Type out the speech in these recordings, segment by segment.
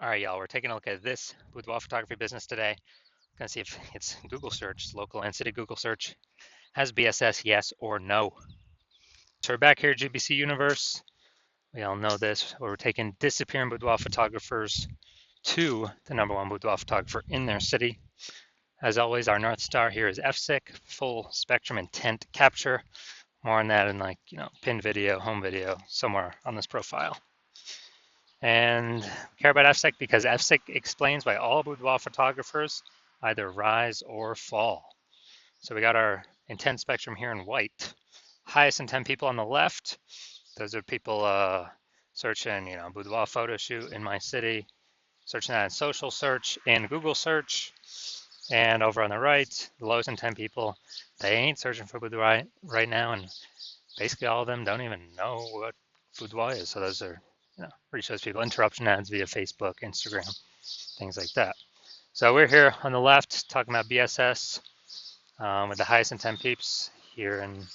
All right, y'all, we're taking a look at this boudoir photography business today. Gonna see if it's Google search, local and city Google search, has BSS, yes or no. So we're back here at GBC Universe. We all know this, where we're taking disappearing boudoir photographers to the #1 boudoir photographer in their city. As always, our North Star here is FSIC, full spectrum intent capture. More on that in pinned video, home video, somewhere on this profile. And we care about FSIC because FSIC explains why all boudoir photographers either rise or fall. So we got our intent spectrum here in white. Highest intent people on the left. Those are people searching, boudoir photo shoot in my city, searching that in social search and Google search. And over on the right, the lowest intent people, they ain't searching for boudoir right now, and basically all of them don't even know what boudoir is. So those are where he shows people interruption ads via Facebook, Instagram, things like that. So we're here on the left talking about BSS with the highest intent peeps here in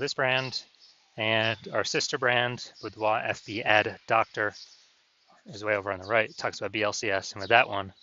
this brand, and our sister brand, Boudoir FB Ad Doctor, is way over on the right. It talks about BLCS, and with that one,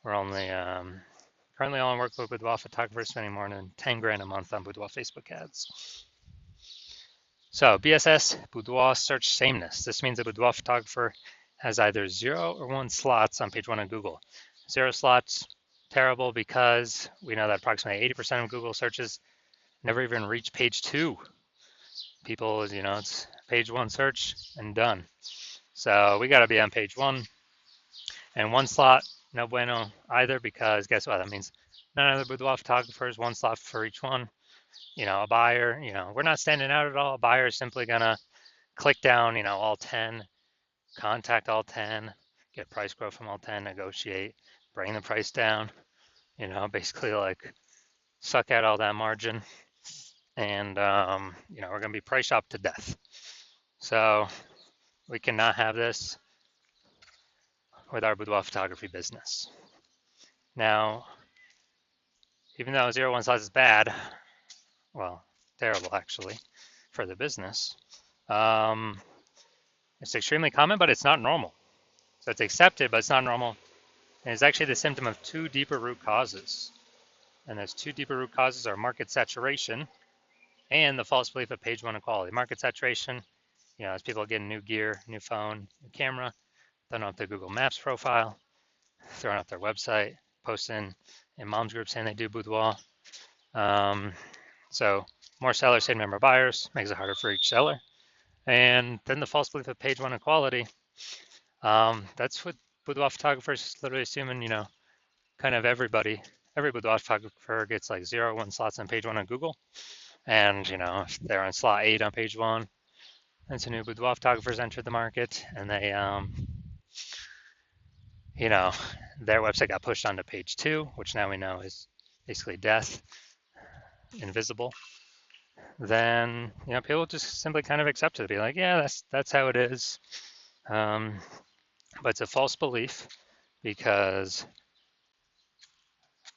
we're only currently all in work with boudoir photographers spending more than 10 grand a month on boudoir Facebook ads. So BSS, boudoir search sameness. This means a boudoir photographer has either 0 or 1 slots on page 1 of Google. 0 slots, terrible, because we know that approximately 80% of Google searches never even reach page 2. People, it's page 1 search and done. So we got to be on page 1. And 1 slot, no bueno either, because guess what? That means none of the boudoir photographers, 1 slot for each one. A buyer, we're not standing out at all. A buyer is simply gonna click down, all 10, contact all 10, get price quote from all 10, negotiate, bring the price down, basically like suck out all that margin. And, we're gonna be price shopped to death. So we cannot have this with our boudoir photography business. Now, even though 0-1 slots is bad, well, terrible actually for the business, it's extremely common, but it's not normal. So it's accepted, but it's not normal. And it's actually the symptom of 2 deeper root causes. And those 2 deeper root causes are market saturation and the false belief of page 1 equality. Market saturation, as people get new gear, new phone, new camera, throwing up their Google Maps profile, throwing up their website, posting in mom's group saying they do boudoir. So more sellers, same number of buyers, makes it harder for each seller. And then the false belief of page 1 equality. That's what boudoir photographers literally assuming, kind of every boudoir photographer gets like 0-1 slots on page 1 on Google. And, if they're on slot 8 on page 1, and some new boudoir photographers entered the market, and they, their website got pushed onto page 2, which now we know is basically death, invisible. Then, people just simply kind of accept it, be like, yeah, that's how it is. But it's a false belief, because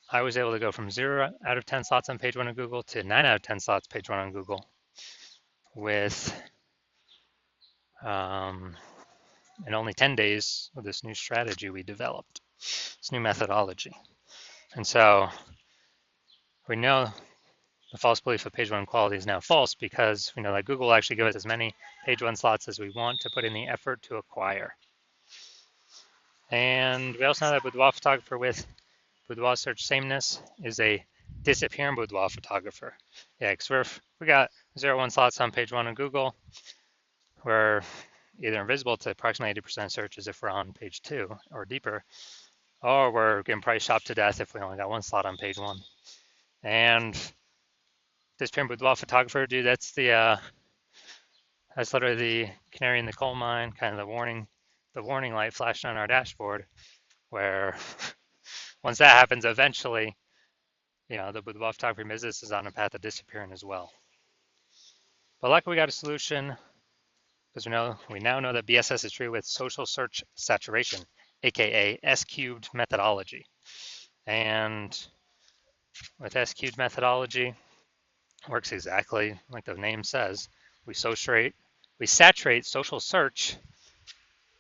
I was able to go from 0 out of 10 slots on page 1 of Google to 9 out of 10 slots page 1 on Google with in only 10 days with this new strategy we developed, this new methodology. And so we know the false belief of page 1 quality is now false, because we know that Google will actually give us as many page 1 slots as we want to put in the effort to acquire. And we also know that boudoir photographer with boudoir search sameness is a disappearing boudoir photographer. Yeah, because we got 0-1 slots on page 1 of Google. We're either invisible to approximately 80% of searches if we're on page 2 or deeper, or we're getting price shopped to death if we only got 1 slot on page 1. And disappearing boudoir photographer, dude, that's literally the canary in the coal mine, kind of the warning light flashing on our dashboard, where once that happens, eventually, the boudoir photography business is on a path of disappearing as well. But luckily we got a solution, because we now know that BSS is true with social search saturation, aka S-cubed methodology. And with S-cubed methodology, works exactly like the name says. We saturate social search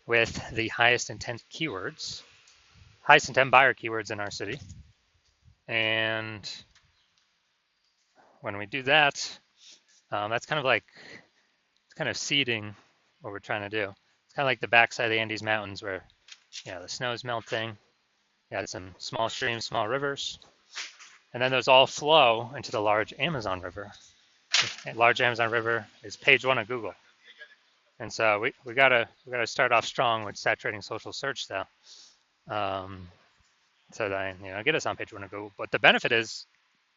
with the highest intent keywords, highest intent buyer keywords in our city. And when we do that, that's kind of like, it's kind of seeding what we're trying to do. It's kind of like the backside of the Andes Mountains where, the snow's melting. You got some small streams, small rivers, and then those all flow into the large Amazon River. The large Amazon River is page one of Google. And so we gotta start off strong with saturating social search though. So that get us on page one of Google. But the benefit is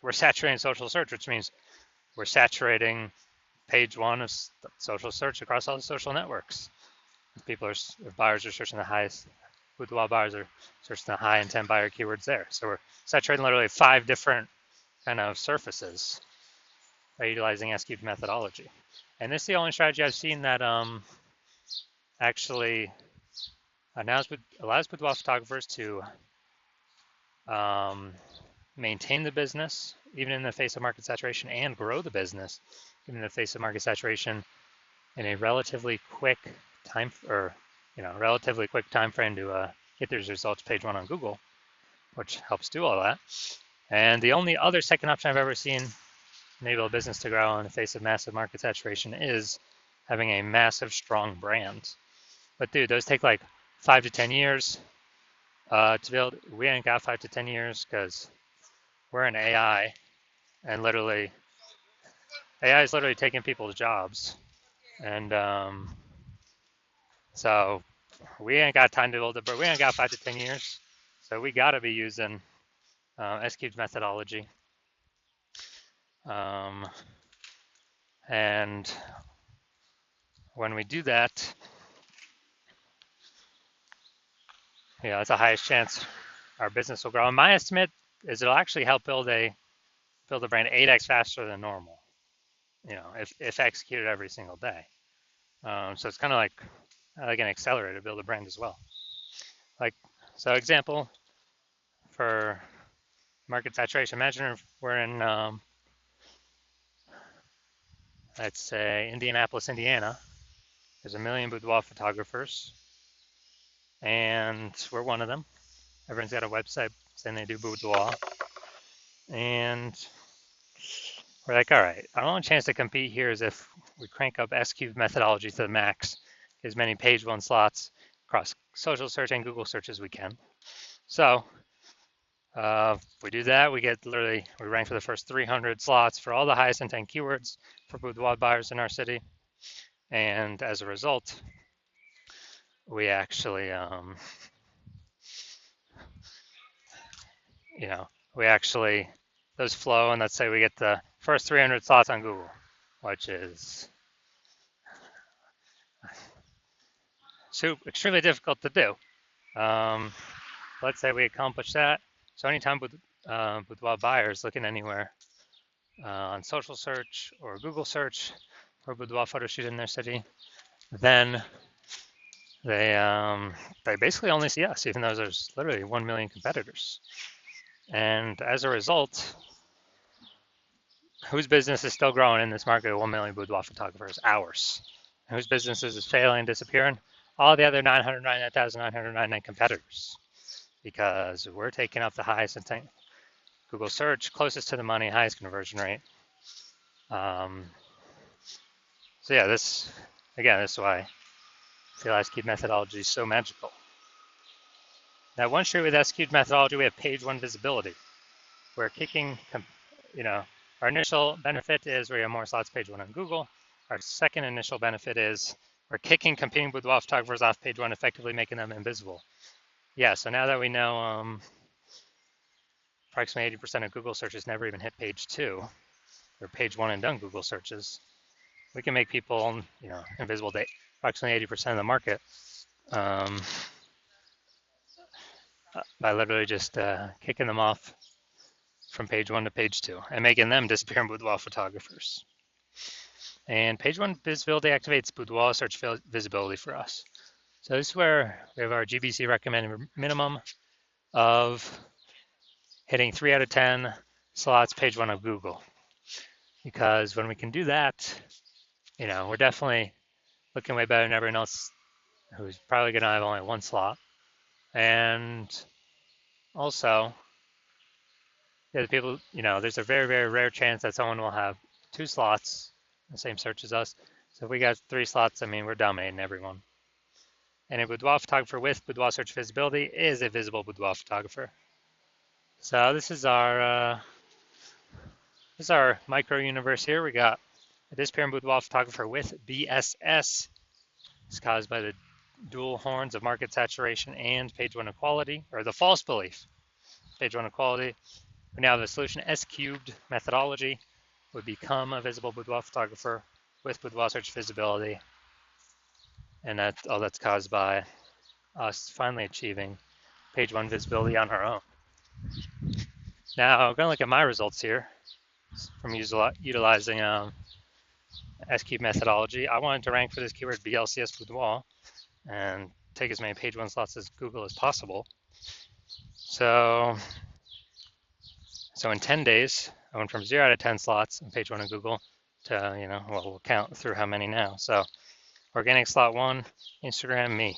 we're saturating social search, which means we're saturating page one of social search across all the social networks. If buyers are searching the highest, Boudoir buyers are searching the high intent buyer keywords there. So we're saturating literally 5 different kind of surfaces by utilizing S-cubed methodology. And this is the only strategy I've seen that actually allows Boudoir photographers to maintain the business even in the face of market saturation and grow the business even in the face of market saturation in a relatively quick time frame to get those results page one on Google, which helps do all that. And the only other second option I've ever seen enable a business to grow in the face of massive market saturation is having a massive, strong brand. But dude, those take like 5 to 10 years to build. We ain't got 5 to 10 years because we're in AI, and AI is literally taking people's jobs. And so we ain't got time to build it, but we ain't got 5 to 10 years. So we got to be using S-cubed methodology. And when we do that, it's the highest chance our business will grow. And my estimate is it'll actually help build a brand 8x faster than normal, if executed every single day. So it's kind of like an accelerator to build a brand as well. So example for market saturation, imagine if we're in, let's say, Indianapolis, Indiana. There's 1 million boudoir photographers, and we're one of them. Everyone's got a website saying they do boudoir. And we're like, all right, our only chance to compete here is if we crank up S-cubed methodology to the max, as many page one slots across social search and Google search as we can. So if we do that, we rank for the first 300 slots for all the highest intent keywords for boudoir buyers in our city. And as a result, we actually, those flow, and let's say we get the first 300 slots on Google, which is extremely difficult to do. Let's say we accomplish that. So anytime boudoir buyers looking anywhere on social search or Google search for boudoir photo shoot in their city, then they basically only see us, even though there's literally 1 million competitors. And as a result, whose business is still growing in this market of 1 million boudoir photographers? Ours. And whose businesses is failing, disappearing? All the other 999,999 competitors, because we're taking up the highest intent Google search, closest to the money, highest conversion rate. So yeah, this is why I feel S-cubed methodology is so magical. Now, one street with S-cubed methodology, we have page one visibility. We're kicking, our initial benefit is we have more slots page one on Google. Our second initial benefit is we're kicking competing boudoir photographers off page one, effectively making them invisible. Yeah, so now that we know approximately 80% of Google searches never even hit page two, or page one and done Google searches, we can make people, invisible to approximately 80% of the market by literally just kicking them off from page one to page two and making them disappear in boudoir photographers. And page one visibility activates boudoir search visibility for us. So this is where we have our GBC recommended minimum of hitting 3 out of 10 slots page one of Google. Because when we can do that, we're definitely looking way better than everyone else who's probably going to have only one slot. And also, yeah, the people, there's a very, very rare chance that someone will have two slots, the same search as us. So if we got three slots, I mean, we're dominating everyone. And a boudoir photographer with boudoir search visibility is a visible boudoir photographer. So this is our micro universe here. We got a disappearing boudoir photographer with BSS. It's caused by the dual horns of market saturation and page one equality, or the false belief, page one equality. We now have a solution S cubed methodology would become a visible boudoir photographer with boudoir search visibility. And that's caused by us finally achieving page one visibility on our own. Now, I'm going to look at my results here from utilizing S-cube methodology. I wanted to rank for this keyword BLCS boudoir and take as many page one slots as Google as possible. So in 10 days, I went from 0 out of 10 slots on page one of Google to, we'll count through how many now. So organic slot 1, Instagram, me.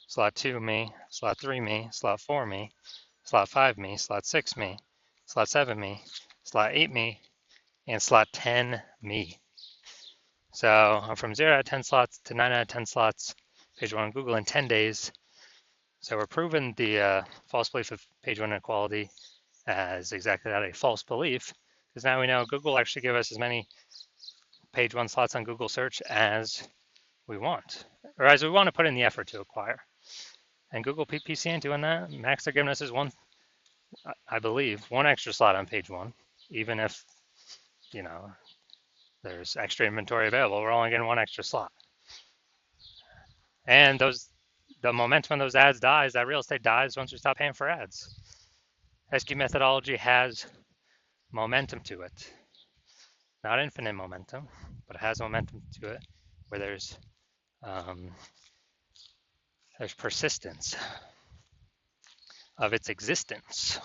Slot 2, me. Slot 3, me. Slot 4, me. Slot 5, me. Slot 6, me. Slot 7, me. Slot 8, me. And slot 10, me. So I'm from 0 out of 10 slots to 9 out of 10 slots, page one on Google in 10 days. So we're proving the false belief of page one inequality as exactly that, a false belief, because now we know Google actually give us as many page one slots on Google search as we want, or as we want to put in the effort to acquire. And Google PPC ain't doing that. Max they're giving us is one, I believe, one extra slot on page one, even if, there's extra inventory available. We're only getting one extra slot. And the momentum of those ads dies, that real estate dies once we stop paying for ads. SQ methodology has momentum to it. Not infinite momentum, but it has momentum to it where there's persistence of its existence.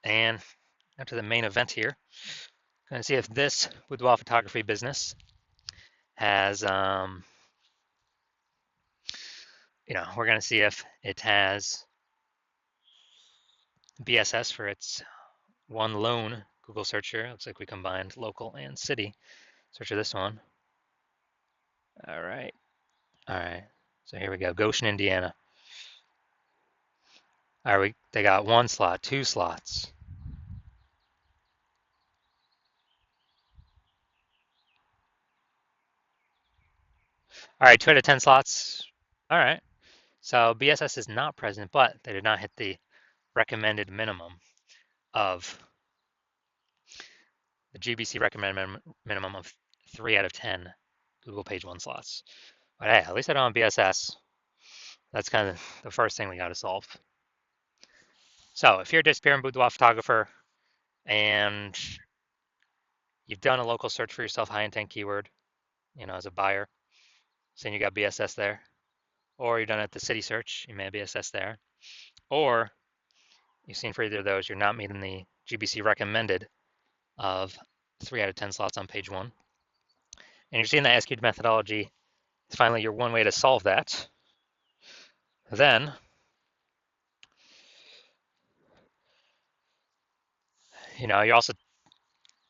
And after the main event here, going to see if this boudoir photography business has, we're going to see if it has BSS for its one lone Google search here. Looks like we combined local and city. Search for this one. All right. So here we go. Goshen, Indiana. All right, they got one slot, two slots. All right, 2 out of 10 slots. All right. So BSS is not present, but they did not hit the recommended minimum of the GBC recommended minimum of 3 out of 10 Google page one slots. But hey, at least I don't have BSS. That's kind of the first thing we got to solve. So if you're a disappearing boudoir photographer and you've done a local search for yourself, high intent keyword, as a buyer, saying you got BSS there, or you've done it at the city search, you may have BSS there, or you've seen for either of those, you're not meeting the GBC recommended of 3 out of 10 slots on page one. And you're seeing the SQ methodology is finally your one way to solve that. Then you're also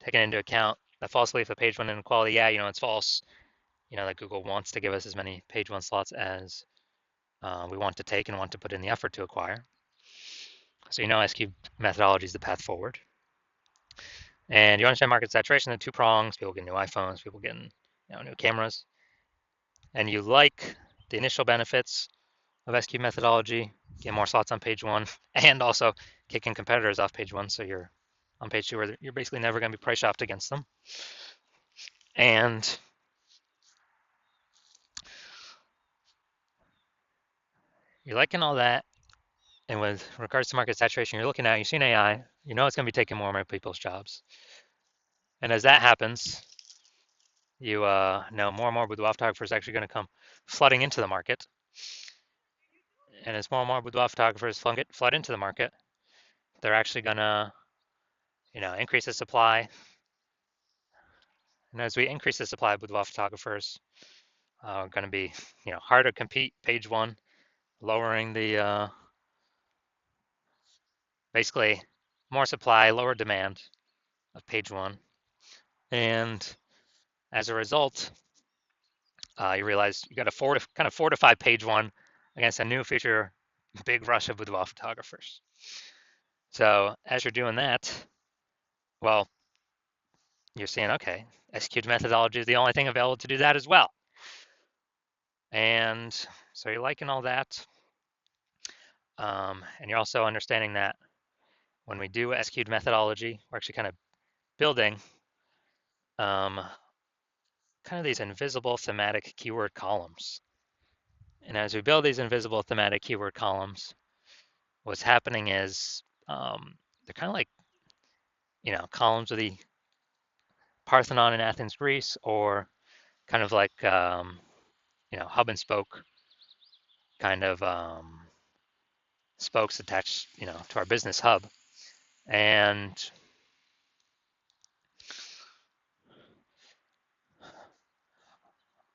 taking into account the false belief of page one inequality. Yeah, it's false. That Google wants to give us as many page one slots as we want to take and want to put in the effort to acquire. So SQ methodology is the path forward. And you understand market saturation, the two prongs, people getting new iPhones, people getting new cameras. And you like the initial benefits of SQ methodology, get more slots on page one, and also kicking competitors off page one, so you're on page two where you're basically never going to be price shopped against them. And you're liking all that. And with regards to market saturation, you're looking at, you've seen AI, it's going to be taking more and more people's jobs. And as that happens, you know more and more boudoir photographers are actually going to come flooding into the market. And as more and more boudoir photographers flood into the market, they're actually going to, increase the supply. And as we increase the supply of boudoir photographers, going to be, hard to compete. Page one, lowering the basically more supply, lower demand of page one, and as a result, you realize you got a kind of fortified page one against a new feature, big rush of boudoir photographers. So as you're doing that, well, you're seeing, okay, execute methodology is the only thing available to do that as well. And so you're liking all that. And you're also understanding that when we do execute methodology, we're actually kind of building kind of these invisible thematic keyword columns. And as we build these invisible thematic keyword columns, what's happening is they're kind of like, columns of the Parthenon in Athens, Greece, or kind of like, hub and spoke kind of spokes attached, to our business hub. And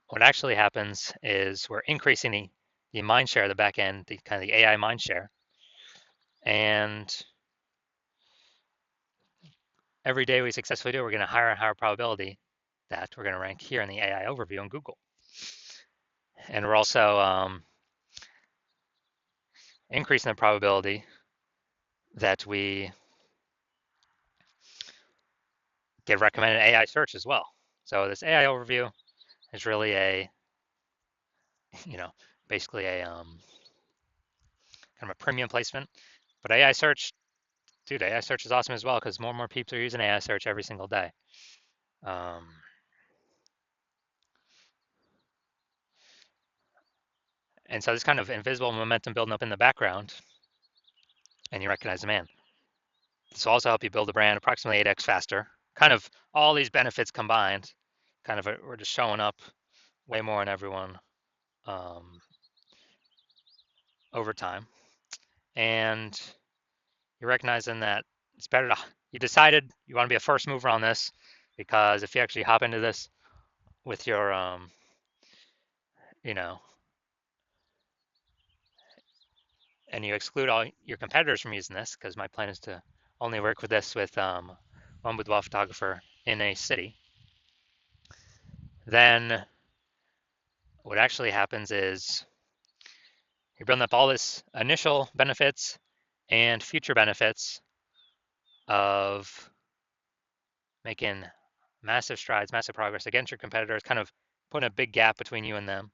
what actually happens is we're increasing the mind share of the back end, the kind of the AI mind share. And every day we successfully do, we're going to higher and higher probability that we're going to rank here in the AI overview on Google. And we're also increasing the probability that we get recommended AI search as well. So this AI overview is really basically a kind of a premium placement. But AI search, dude, AI search is awesome as well because more and more people are using AI search every single day. And so this kind of invisible momentum building up in the background, and you recognize, man, this will also help you build a brand approximately 8x faster. Kind of all these benefits combined, kind of we're just showing up way more in everyone over time. And you're recognizing that it's better to, you decided you want to be a first mover on this because if you actually hop into this with your, and you exclude all your competitors from using this, because my plan is to only work with this with one boudoir photographer in a city, then what actually happens is you're building up all this initial benefits and future benefits of making massive strides, massive progress against your competitors, kind of putting a big gap between you and them.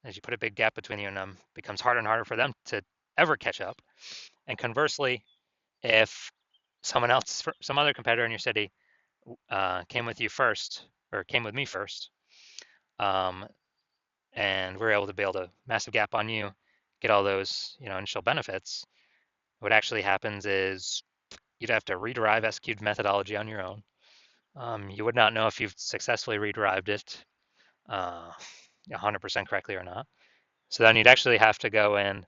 As you put a big gap between you and them, it becomes harder and harder for them to ever catch up. And conversely, if someone else, some other competitor in your city came with you first, or came with me first, and we're able to build a massive gap on you, get all those initial benefits, what actually happens is you'd have to rederive execute methodology on your own. You would not know if you've successfully rederived it 100% correctly or not. So then you'd actually have to go and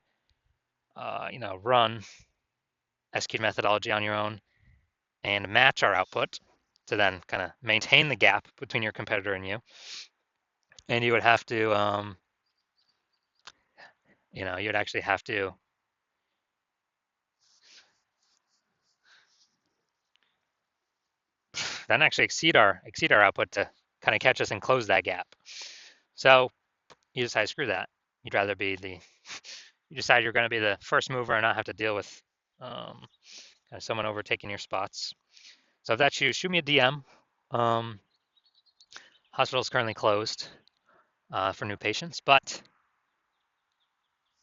run execute methodology on your own and match our output to then kind of maintain the gap between your competitor and you. And you would have to, you'd actually have to then actually exceed our output to kind of catch us and close that gap. So you decide, screw that. You'd rather be you decide you're going to be the first mover and not have to deal with kind of someone overtaking your spots. So if that's you, shoot me a DM. Hospital is currently closed for new patients, but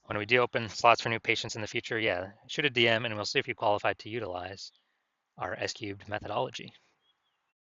when we do open slots for new patients in the future, yeah, shoot a DM and we'll see if you qualify to utilize our S-cubed methodology.